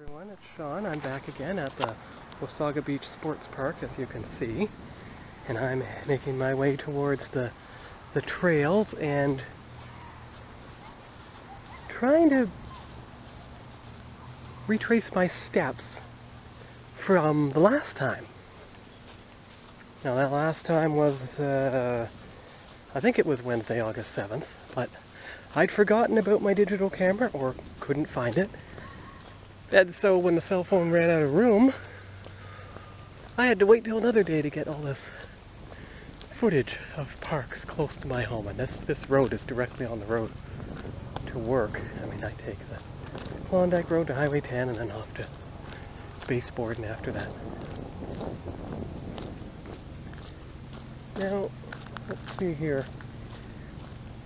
Everyone, it's Sean. I'm back again at the Wasaga Beach Sports Park, as you can see, and I'm making my way towards the trails and trying to retrace my steps from the last time. Now that last time was, I think it was Wednesday, August 7th, but I'd forgotten about my digital camera or couldn't find it. And so when the cell phone ran out of room, I had to wait till another day to get all this footage of parks close to my home. And this road is directly on the road to work. I mean, I take the Klondike Road to Highway 10 and then off to Baseboard and after that. Now, let's see here.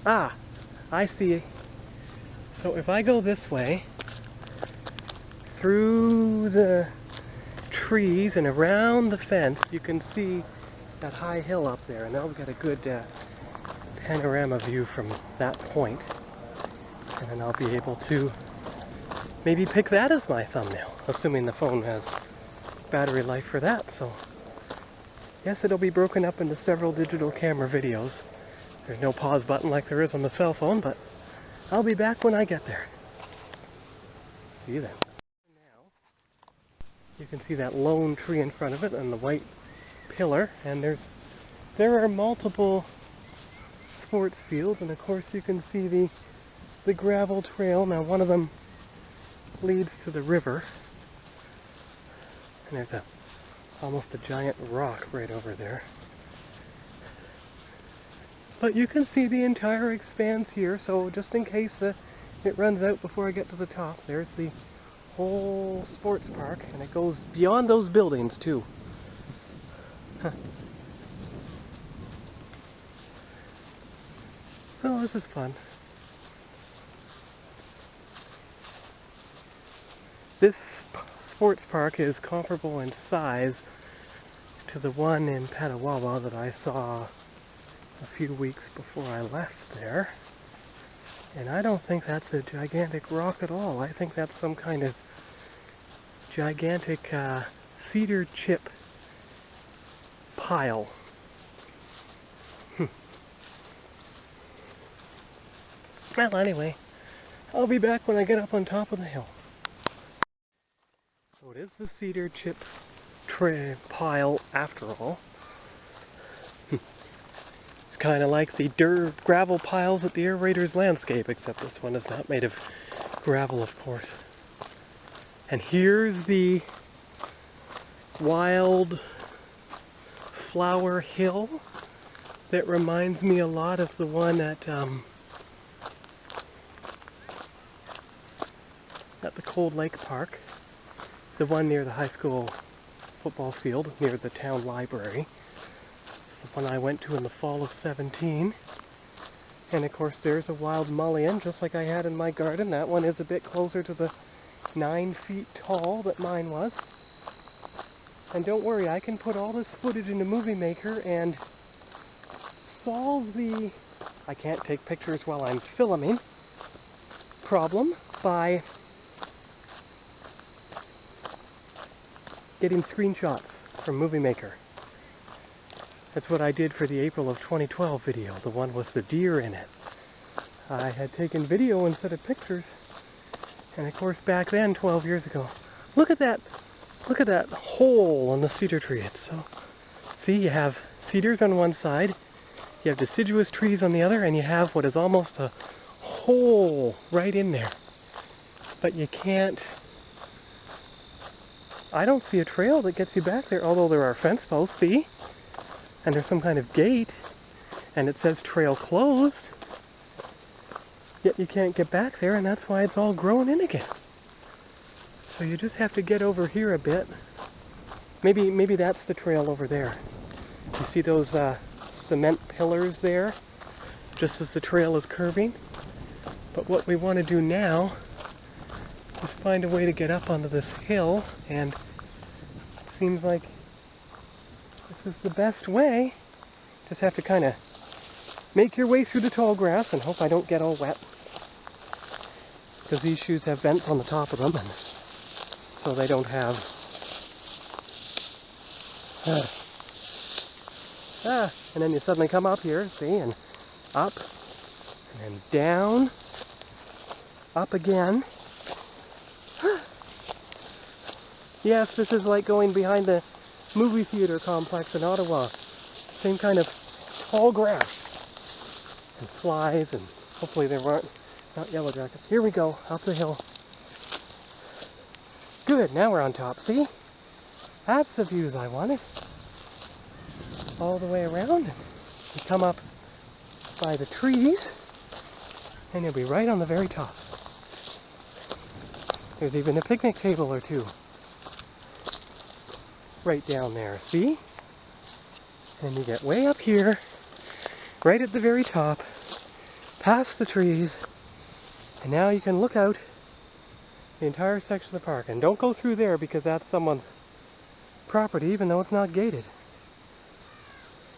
Ah, I see. So if I go this way, through the trees and around the fence, you can see that high hill up there, and I'll get a good panorama view from that point, and then I'll be able to maybe pick that as my thumbnail, assuming the phone has battery life for that. So yes, it'll be broken up into several digital camera videos. There's no pause button like there is on the cell phone, but I'll be back when I get there. See you then. You can see that lone tree in front of it and the white pillar, and there are multiple sports fields, and of course you can see the gravel trail. Now one of them leads to the river, and there's almost a giant rock right over there. But you can see the entire expanse here, so just in case it runs out before I get to the top, there's the whole sports park, and it goes beyond those buildings too. Huh. So this is fun. This sports park is comparable in size to the one in Petawawa that I saw a few weeks before I left there. And I don't think that's a gigantic rock at all. I think that's some kind of gigantic cedar chip pile. Well, anyway, I'll be back when I get up on top of the hill. So it is the cedar chip pile after all. It's kind of like the dirt gravel piles at the Air Raiders landscape, except this one is not made of gravel, of course. And here's the wild flower hill that reminds me a lot of the one at the Klondike Park, the one near the high school football field near the town library, the one I went to in the fall of 17. And of course there's a wild mullein just like I had in my garden. That one is a bit closer to the 9 feet tall that mine was. And don't worry, I can put all this footage into Movie Maker and solve the I can't take pictures while I'm filming problem by getting screenshots from Movie Maker. That's what I did for the April of 2012 video, the one with the deer in it. I had taken video instead of pictures. And of course back then, 12 years ago, look at that hole on the cedar tree. It's so, see, you have cedars on one side, you have deciduous trees on the other, and you have what is almost a hole right in there. But you can't, I don't see a trail that gets you back there, although there are fence posts, see? And there's some kind of gate, and it says trail closed. Yet you can't get back there, and that's why it's all grown in again. So you just have to get over here a bit. Maybe that's the trail over there. You see those cement pillars there, just as the trail is curving? But what we want to do now is find a way to get up onto this hill, and it seems like this is the best way. Just have to kind of make your way through the tall grass and hope I don't get all wet, because these shoes have vents on the top of them, and so they don't have and then you suddenly come up here, see, and up, and then down, up again. Yes, this is like going behind the movie theater complex in Ottawa. Same kind of tall grass and flies, and hopefully there weren't not yellow jackets. Here we go, up the hill. Good, now we're on top, see? That's the views I wanted. All the way around. You come up by the trees, and you'll be right on the very top. There's even a picnic table or two. Right down there, see? And you get way up here, right at the very top, past the trees, and now you can look out the entire section of the park. And don't go through there because that's someone's property, even though it's not gated.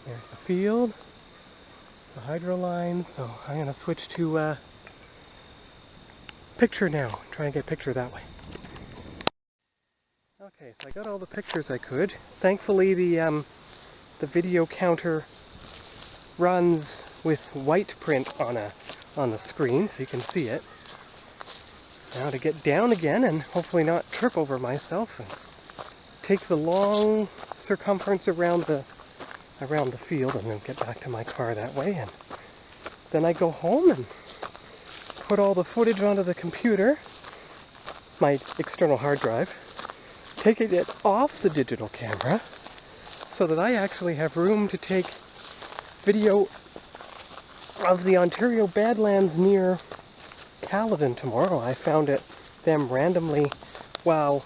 There's the field, the hydro lines, so I'm going to switch to picture now, try and get picture that way. Okay, so I got all the pictures I could. Thankfully the video counter runs with white print on the screen, so you can see it. Now to get down again and hopefully not trip over myself and take the long circumference around the field and then get back to my car that way. And then I go home and put all the footage onto the computer, my external hard drive, taking it off the digital camera so that I actually have room to take video of the Ontario Badlands near Caledon tomorrow. I found them randomly while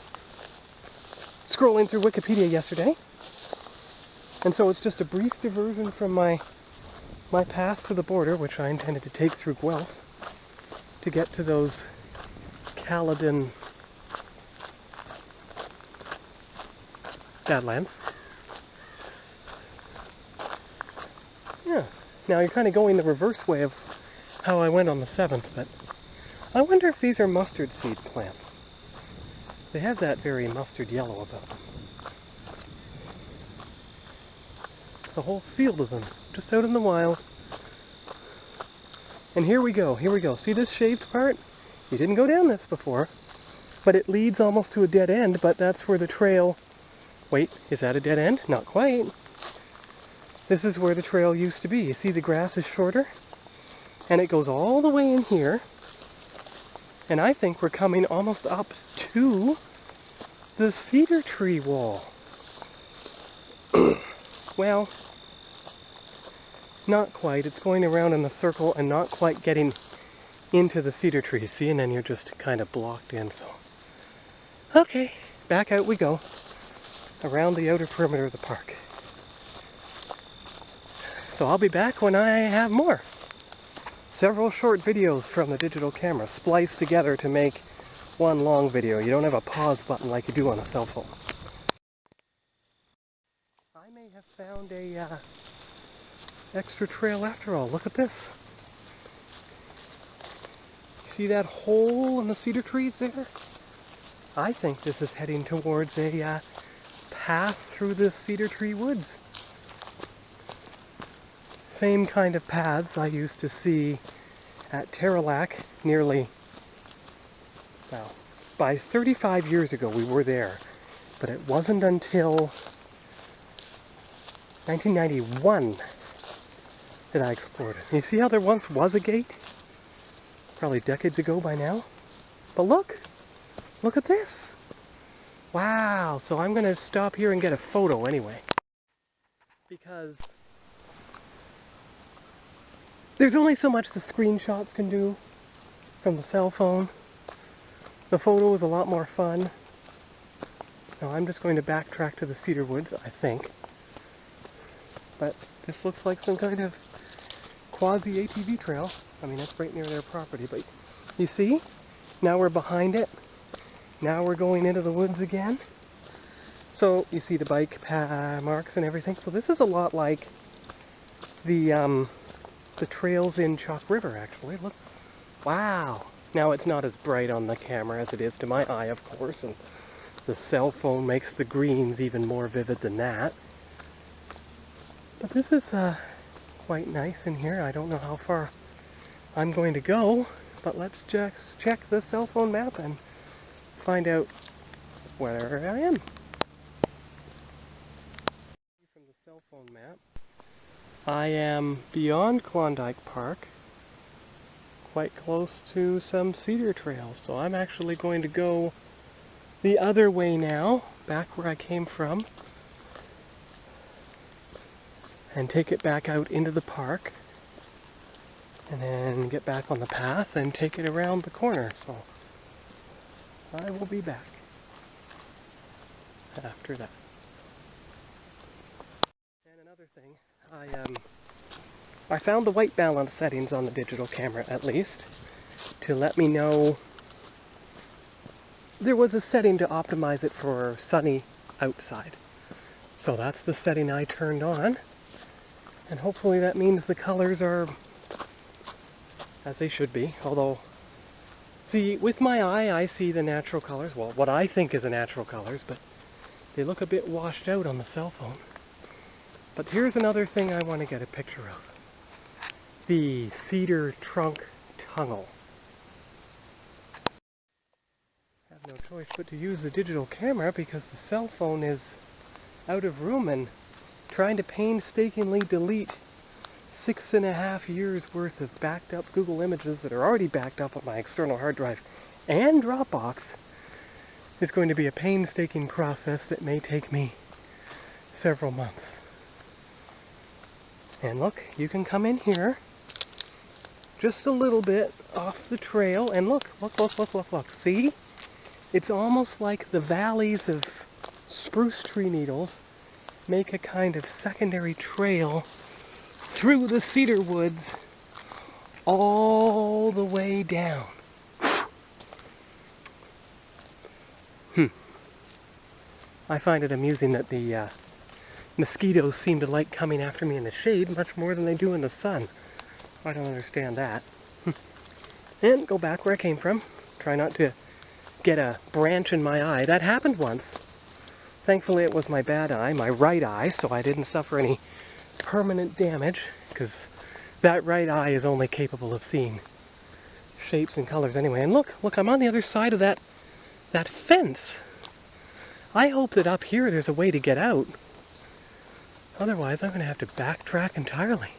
scrolling through Wikipedia yesterday. And so it's just a brief diversion from my path to the border, which I intended to take through Guelph, to get to those Caledon Badlands. Yeah, now you're kind of going the reverse way of how I went on the 7th, but I wonder if these are mustard seed plants. They have that very mustard yellow about them. It's a whole field of them, just out in the wild. And here we go. See this shaved part? You didn't go down this before, but it leads almost to a dead end, but that's where the trail... Wait, is that a dead end? Not quite. This is where the trail used to be. You see the grass is shorter? And it goes all the way in here. And I think we're coming almost up to the cedar tree wall. Well, not quite. It's going around in a circle and not quite getting into the cedar tree. See, and then you're just kind of blocked in. So, okay, back out we go. Around the outer perimeter of the park. So I'll be back when I have more. Several short videos from the digital camera spliced together to make one long video. You don't have a pause button like you do on a cell phone. I may have found a extra trail after all. Look at this. You see that hole in the cedar trees there? I think this is heading towards a path through the cedar tree woods. Same kind of paths I used to see at Terrelac nearly, well, by 35 years ago we were there, but it wasn't until 1991 that I explored it. You see how there once was a gate? Probably decades ago by now. But look at this. Wow, so I'm going to stop here and get a photo anyway. Because there's only so much the screenshots can do from the cell phone. The photo is a lot more fun. Now I'm just going to backtrack to the cedar woods, I think. But this looks like some kind of quasi-ATV trail. I mean, it's right near their property, but you see? Now we're behind it. Now we're going into the woods again. So you see the bike marks and everything. So this is a lot like the trails in Chalk River, actually. Look. Wow. Now it's not as bright on the camera as it is to my eye, of course, and The cell phone makes the greens even more vivid than that. But this is quite nice in here. I don't know how far I'm going to go, but let's just check the cell phone map and find out where I am. From the cell phone map, I am beyond Klondike Park, quite close to some cedar trails. So I'm actually going to go the other way now, back where I came from, and take it back out into the park, and then get back on the path and take it around the corner. So I will be back after that. And another thing, I found the white balance settings on the digital camera, at least, to let me know there was a setting to optimize it for sunny outside. So that's the setting I turned on, and hopefully that means the colors are as they should be. Although, see, with my eye I see the natural colors, well, what I think is the natural colors, but they look a bit washed out on the cell phone. But here's another thing I want to get a picture of. The cedar trunk tunnel. I have no choice but to use the digital camera because the cell phone is out of room, and trying to painstakingly delete 6.5 years worth of backed up Google images that are already backed up on my external hard drive and Dropbox is going to be a painstaking process that may take me several months. And look, you can come in here just a little bit off the trail, and look. See? It's almost like the valleys of spruce tree needles make a kind of secondary trail through the cedar woods all the way down. I find it amusing that the mosquitoes seem to like coming after me in the shade much more than they do in the sun. I don't understand that. And go back where I came from. Try not to get a branch in my eye. That happened once. Thankfully it was my bad eye, my right eye, so I didn't suffer any permanent damage, because that right eye is only capable of seeing shapes and colors anyway. And look, I'm on the other side of that fence. I hope that up here there's a way to get out. Otherwise I'm going to have to backtrack entirely.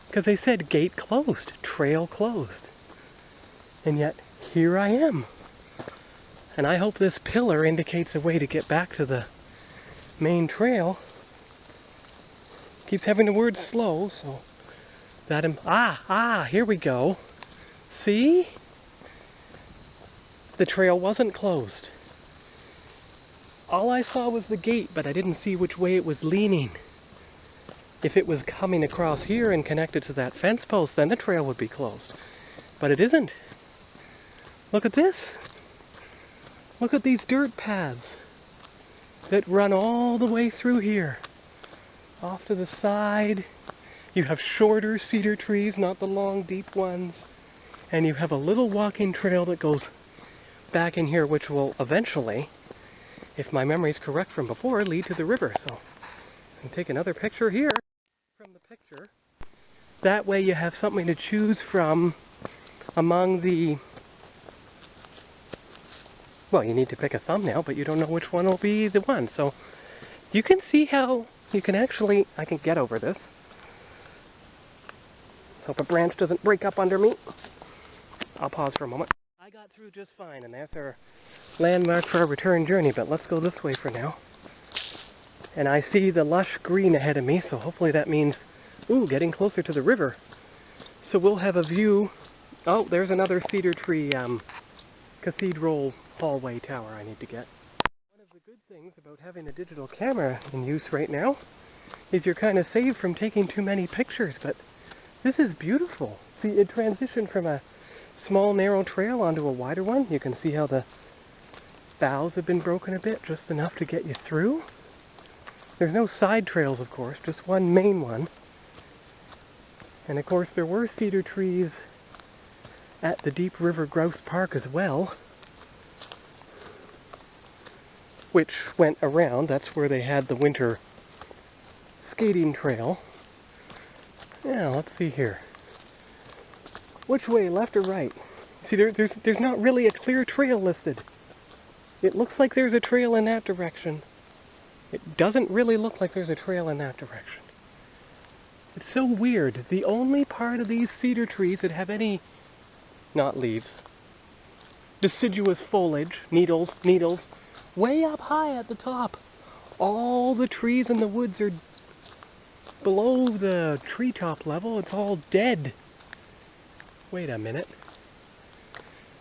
Because they said gate closed, trail closed. And yet, here I am. And I hope this pillar indicates a way to get back to the main trail. Keeps having the word slow, so that here we go. See? The trail wasn't closed. All I saw was the gate, but I didn't see which way it was leaning. If it was coming across here and connected to that fence post, then the trail would be closed. But it isn't. Look at this. Look at these dirt paths that run all the way through here. Off to the side, you have shorter cedar trees, not the long, deep ones. And you have a little walking trail that goes back in here, which will eventually, if my memory is correct from before, lead to the river. So I can take another picture here from the picture. That way you have something to choose from among the... Well, you need to pick a thumbnail, but you don't know which one will be the one. So you can see how you can actually... I can get over this. Let's hope a branch doesn't break up under me. I'll pause for a moment. I got through just fine, and that's our landmark for our return journey, but let's go this way for now. And I see the lush green ahead of me, so hopefully that means, getting closer to the river. So we'll have a view... Oh, there's another cedar tree cathedral hallway tower I need to get. One of the good things about having a digital camera in use right now is you're kind of saved from taking too many pictures, but this is beautiful. See, it transitioned from a small narrow trail onto a wider one. You can see how the boughs have been broken a bit, just enough to get you through. There's no side trails, of course, just one main one. And of course there were cedar trees at the Deep River Grouse Park as well. which went around. That's where they had the winter skating trail. Yeah, let's see here. Which way, left or right? See, there's not really a clear trail listed. It looks like there's a trail in that direction. It doesn't really look like there's a trail in that direction. It's so weird. The only part of these cedar trees that have any, not leaves, deciduous foliage, needles, way up high at the top. All the trees in the woods are below the treetop level. It's all dead. Wait a minute.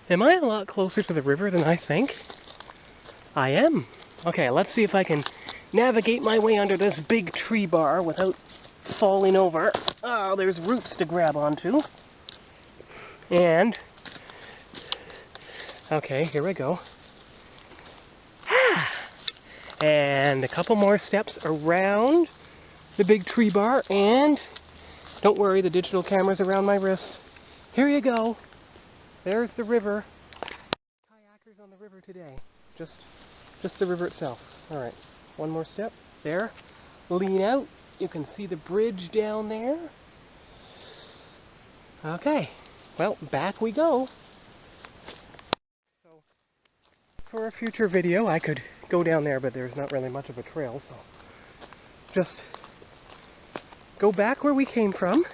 Am I a lot closer to the river than I think? I am. Okay, let's see if I can navigate my way under this big tree bar without falling over. Oh, there's roots to grab onto. And, okay, here we go. And a couple more steps around the big tree bar, and don't worry, the digital camera's around my wrist. Here you go. There's the river. Kayakers on the river today. Just the river itself. Alright, one more step. There. Lean out. You can see the bridge down there. Okay. Well, back we go. So, for a future video, I could go down there, but there's not really much of a trail, so just go back where we came from,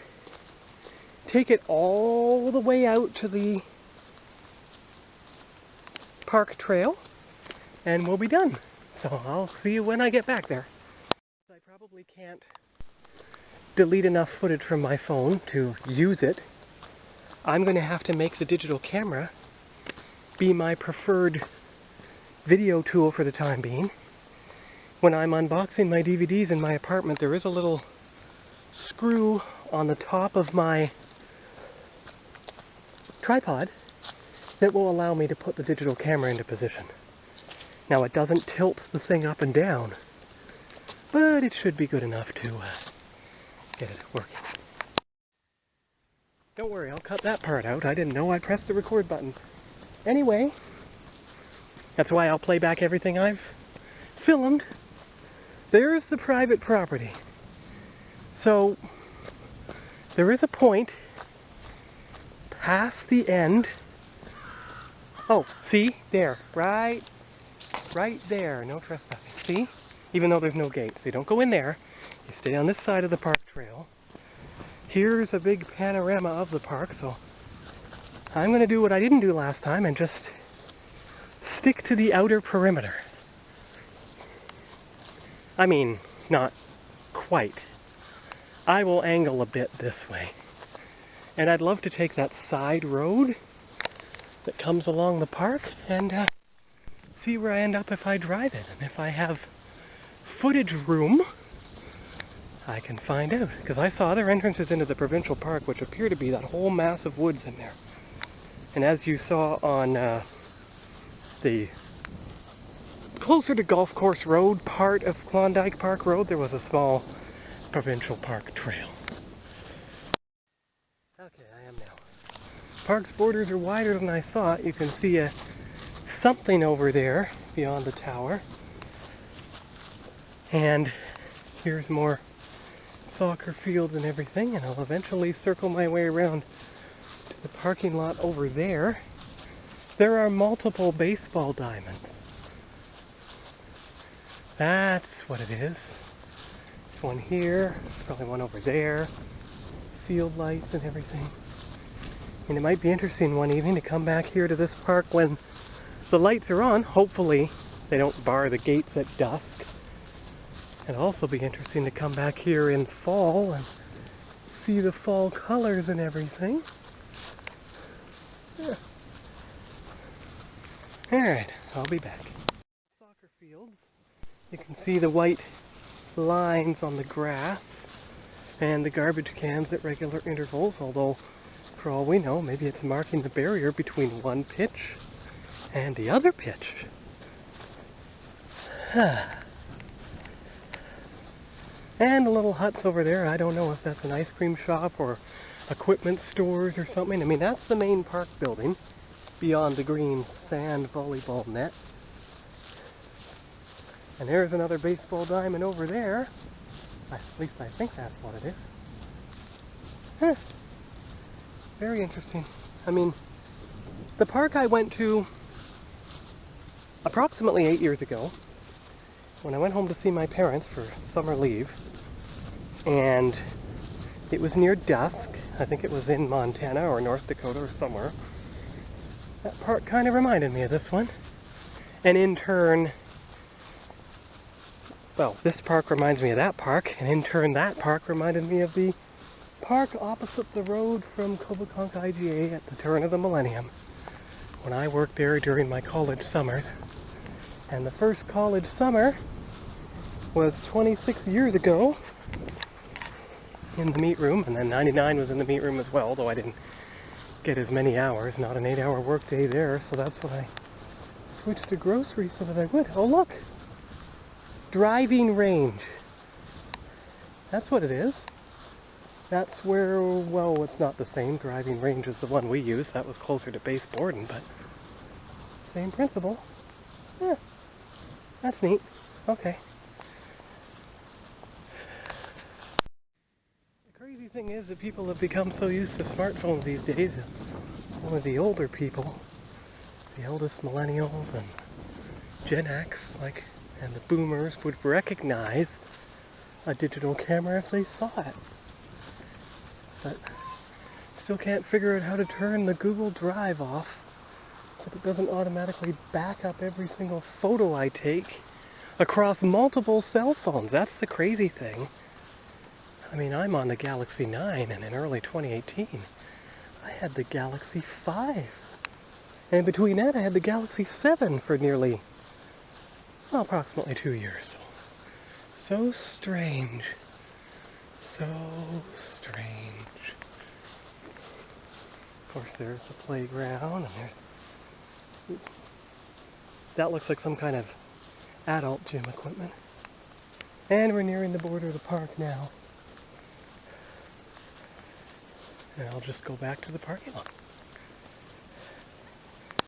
take it all the way out to the park trail, and we'll be done. So I'll see you when I get back there. I probably can't delete enough footage from my phone to use it. I'm going to have to make the digital camera be my preferred video tool for the time being. When I'm unboxing my DVDs in my apartment, there is a little screw on the top of my tripod that will allow me to put the digital camera into position. Now, it doesn't tilt the thing up and down, but it should be good enough to get it working. Don't worry, I'll cut that part out. I didn't know I pressed the record button. Anyway, that's why I'll play back everything I've filmed. There's the private property. So, there is a point past the end. Oh, see? There. Right there. No trespassing. See? Even though there's no gate. So you don't go in there. You stay on this side of the park trail. Here's a big panorama of the park, so I'm going to do what I didn't do last time and just stick to the outer perimeter. I mean, not quite. I will angle a bit this way. And I'd love to take that side road that comes along the park and see where I end up if I drive it. And if I have footage room, I can find out. Because I saw other entrances into the provincial park which appear to be that whole mass of woods in there. And as you saw on the closer to Golf Course Road part of Klondike Park Road, there was a small provincial park trail. Okay, I am now. Park's borders are wider than I thought. You can see something over there beyond the tower. And here's more soccer fields and everything, and I'll eventually circle my way around to the parking lot over there. There are multiple baseball diamonds. That's what it is. There's one here, there's probably one over there. Field lights and everything. And it might be interesting one evening to come back here to this park when the lights are on. Hopefully they don't bar the gates at dusk. It'll also be interesting to come back here in fall and see the fall colors and everything. Yeah. Alright, I'll be back. Soccer fields. You can see the white lines on the grass and the garbage cans at regular intervals, although for all we know, maybe it's marking the barrier between one pitch and the other pitch. And the little huts over there, I don't know if that's an ice cream shop or equipment stores or something. I mean, that's the main park building beyond the green sand volleyball net. And there's another baseball diamond over there. At least I think that's what it is. Huh. Very interesting. I mean, the park I went to approximately 8 years ago, when I went home to see my parents for summer leave, and it was near dusk. I think it was in Montana or North Dakota or somewhere. That park kind of reminded me of this one. And in turn, well, this park reminds me of that park, and in turn that park reminded me of the park opposite the road from Kovakonk IGA at the turn of the millennium, when I worked there during my college summers. And the first college summer was 26 years ago in the meat room, and then 99 was in the meat room as well, though I didn't get as many hours, not an 8-hour workday there, so that's when I switched to grocery so that I would. Oh look! Driving range. That's what it is. That's where, well, it's not the same driving range as the one we used. That was closer to Base Borden, but same principle. Yeah, that's neat. Okay. The crazy thing is that people have become so used to smartphones these days. Only the older people, the oldest millennials and Gen X, like, and the boomers would recognize a digital camera if they saw it. But still can't figure out how to turn the Google Drive off so that it doesn't automatically back up every single photo I take across multiple cell phones. That's the crazy thing. I mean, I'm on the Galaxy 9, and in early 2018, I had the Galaxy 5. And between that, I had the Galaxy 7 for nearly, well, approximately 2 years. So strange. So strange. Of course, there's the playground, and there's... that looks like some kind of adult gym equipment. And we're nearing the border of the park now. And I'll just go back to the parking lot.